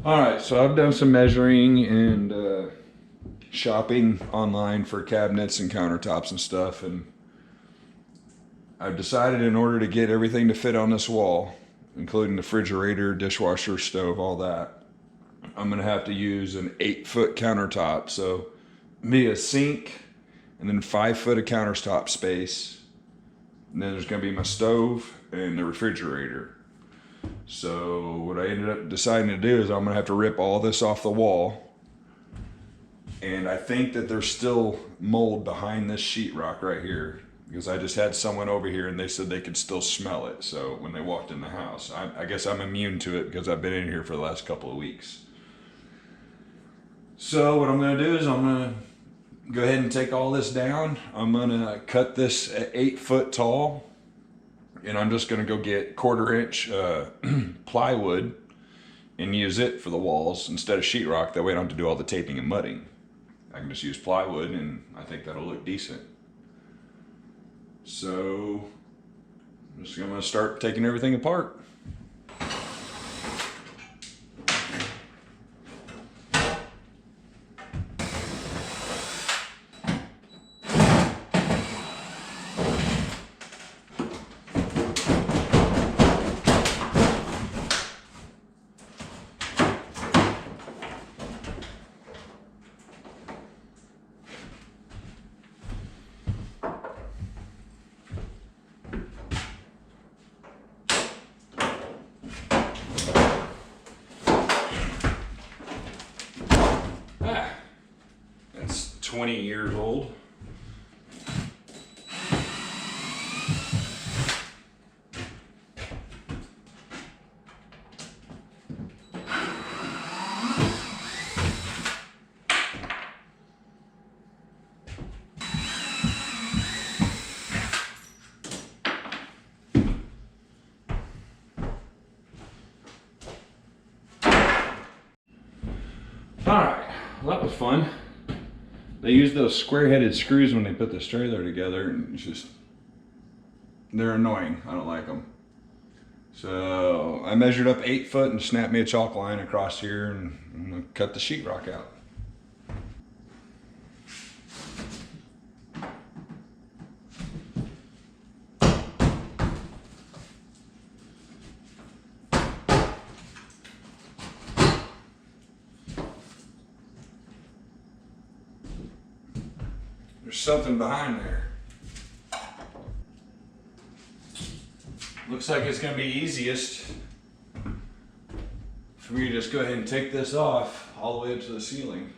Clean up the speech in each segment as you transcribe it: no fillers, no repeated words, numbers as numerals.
All right, so I've done some measuring and shopping online for cabinets and countertops and stuff, and I've decided in order to get everything to fit on this wall, including the refrigerator, dishwasher, stove, all that, I'm gonna have to use an 8-foot countertop. So me a sink and then 5 foot of countertop space. And then there's gonna be my stove and the refrigerator. So what I ended up deciding to do is I'm gonna have to rip all this off the wall. And I think that there's still mold behind this sheetrock right here, because I just had someone over here and they said they could still smell it. So when they walked in the house, I guess I'm immune to it because I've been in here for the last couple of weeks. So what I'm gonna do is I'm gonna go ahead and take all this down. I'm gonna cut this at 8 foot tall, and I'm just gonna go get 1/4 inch plywood and use it for the walls instead of sheetrock. That way I don't have to do all the taping and mudding. I can just use plywood and I think that'll look decent. So I'm just gonna start taking everything apart. That's 20 years old. Alright, well, that was fun. They use those square-headed screws when they put this trailer together, and it's just, they're annoying. I don't like them. So I measured up 8 foot and snapped me a chalk line across here, and I'm gonna cut the sheetrock out. There's something behind there. Looks like it's gonna be easiest for me to just go ahead and take this off all the way up to the ceiling.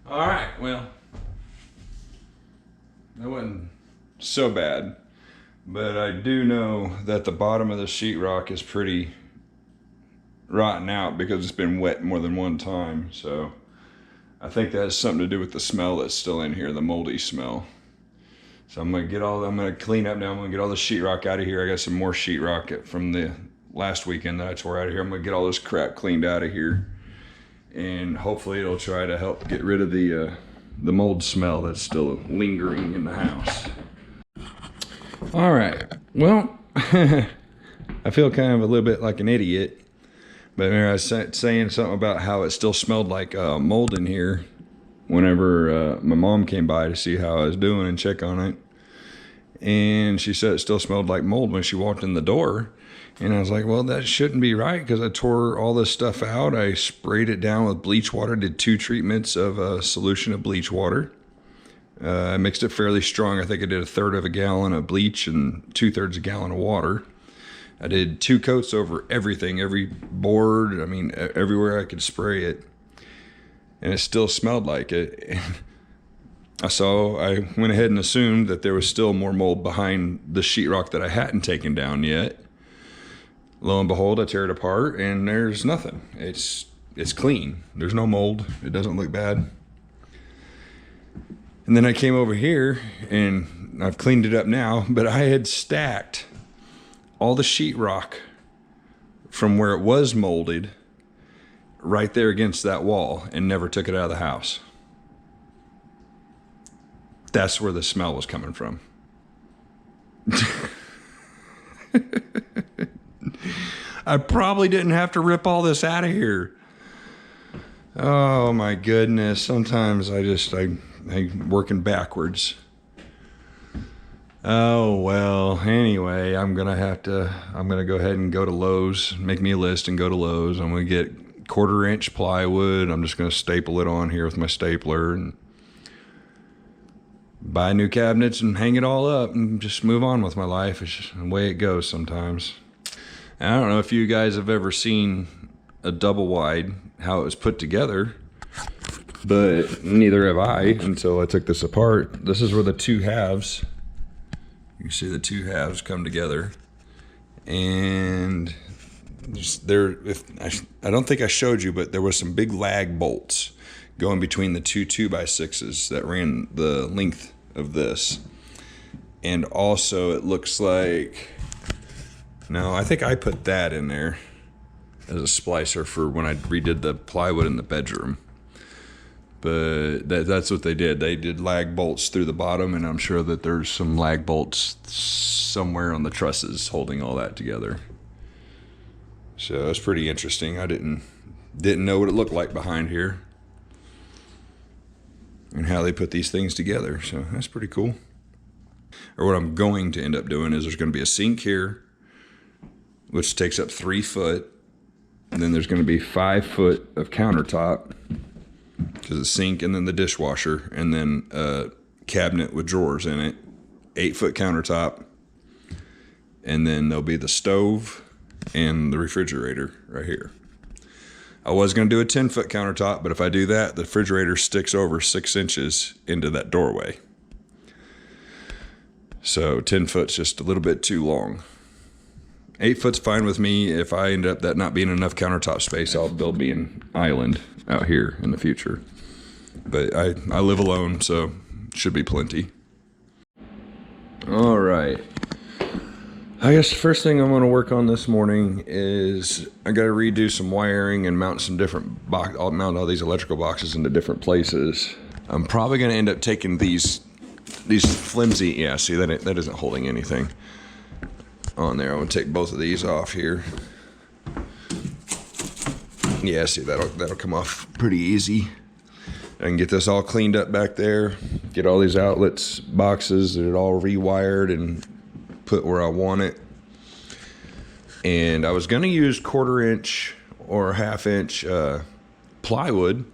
All right, well, that wasn't so bad, but I do know that the bottom of the sheetrock is pretty rotten out because it's been wet more than one time. So I think that has something to do with the smell that's still in here, the moldy smell. So I'm gonna clean up now. I'm gonna get all the sheetrock out of here. I got some more sheetrock from the last weekend that I tore out of here. I'm gonna get all this crap cleaned out of here, and hopefully it'll try to help get rid of the mold smell that's still lingering in the house. All right, Well, I feel kind of a little bit like an idiot. But I was saying something about how it still smelled like mold in here whenever my mom came by to see how I was doing and check on it. And she said it still smelled like mold when she walked in the door. And I was like, well, that shouldn't be right, because I tore all this stuff out. I sprayed it down with bleach water, did 2 treatments of a solution of bleach water. I mixed it fairly strong. I think I did 1/3 of a gallon of bleach and 2/3 a gallon of water. I did 2 coats over everything, every board, I mean, everywhere I could spray it. And it still smelled like it. So I went ahead and assumed that there was still more mold behind the sheetrock that I hadn't taken down yet. Lo and behold, I tear it apart and there's nothing. It's clean. There's no mold. It doesn't look bad. And then I came over here and I've cleaned it up now, but I had stacked all the sheetrock from where it was molded right there against that wall and never took it out of the house. That's where the smell was coming from. I probably didn't have to rip all this out of here. Oh my goodness. Sometimes I'm working backwards. Oh, well, anyway, I'm going to go ahead and go to Lowe's, make me a list and go to Lowe's. I'm going to get 1/4-inch plywood. I'm just going to staple it on here with my stapler and buy new cabinets and hang it all up and just move on with my life. It's just the way it goes sometimes. And I don't know if you guys have ever seen a double wide, how it was put together, but neither have I until I took this apart. This is where the 2 halves, you can see the 2 halves come together. And I don't think I showed you, but there was some big lag bolts going between the 2 2x6s that ran the length of this. And also it looks like, no, I think I put that in there as a splicer for when I redid the plywood in the bedroom. But that's what they did. They did lag bolts through the bottom, and I'm sure that there's some lag bolts somewhere on the trusses holding all that together. So it's pretty interesting. I didn't know what it looked like behind here and how they put these things together. So that's pretty cool. Or what I'm going to end up doing is there's going to be a sink here, which takes up 3 foot. And then there's going to be 5 foot of countertop, because the sink and then the dishwasher, and then a cabinet with drawers in it, 8-foot countertop. And then there'll be the stove and the refrigerator right here. I was going to do a 10-foot countertop, but if I do that, the refrigerator sticks over 6 inches into that doorway. So 10 foot's just a little bit too long. 8 foot's fine with me. If I end up that not being enough countertop space, I'll build me an island out here in the future. But I live alone, so should be plenty. All right. I guess the first thing I'm going to work on this morning is I got to redo some wiring and mount some different I'll mount all these electrical boxes into different places. I'm probably going to end up taking these flimsy, yeah, see that isn't holding anything on there. I'm going to take both of these off here. Yeah, see, that'll come off pretty easy. I can get this all cleaned up back there, get all these outlets, boxes, get it all rewired and put where I want it. And I was going to use 1/4-inch or 1/2-inch plywood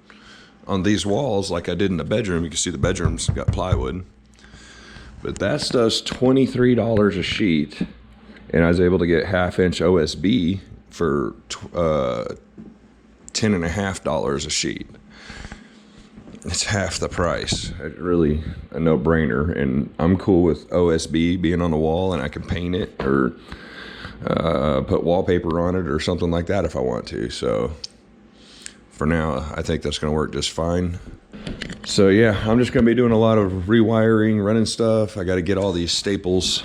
on these walls like I did in the bedroom. You can see the bedroom's got plywood. But that stuff's $23 a sheet. And I was able to get 1/2-inch OSB for $10.50 a sheet. It's half the price. It's really a no-brainer. And I'm cool with OSB being on the wall, and I can paint it or put wallpaper on it or something like that if I want to. So for now, I think that's going to work just fine. So yeah, I'm just going to be doing a lot of rewiring, running stuff. I got to get all these staples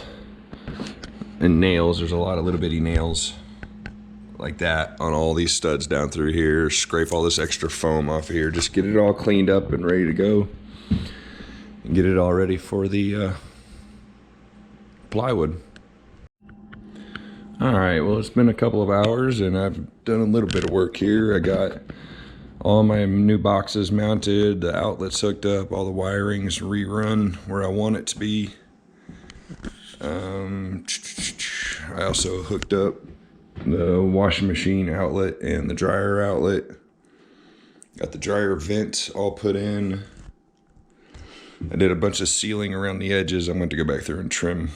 and nails. There's a lot of little bitty nails like that on all these studs down through here. Scrape all this extra foam off here. Just get it all cleaned up and ready to go. And get it all ready for the plywood. All right, well, it's been a couple of hours and I've done a little bit of work here. I got all my new boxes mounted, the outlets hooked up, all the wiring's rerun where I want it to be. I also hooked up the washing machine outlet and the dryer outlet. Got the dryer vent all put in. I did a bunch of sealing around the edges. I'm going to go back there and trim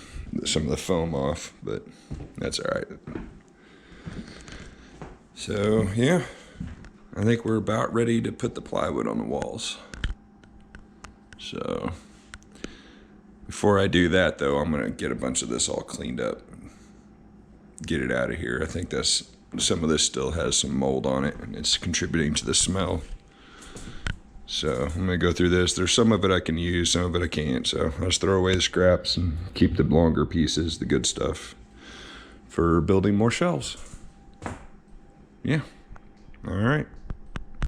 some of the foam off, but that's all right. So yeah, I think we're about ready to put the plywood on the walls. So before I do that though, I'm going to get a bunch of this all cleaned up, get it out of here. I think some of this still has some mold on it and it's contributing to the smell. So I'm gonna go through this. There's some of it I can use, some of it I can't. So I'll just throw away the scraps and keep the longer pieces, the good stuff, for building more shelves. Yeah. All right.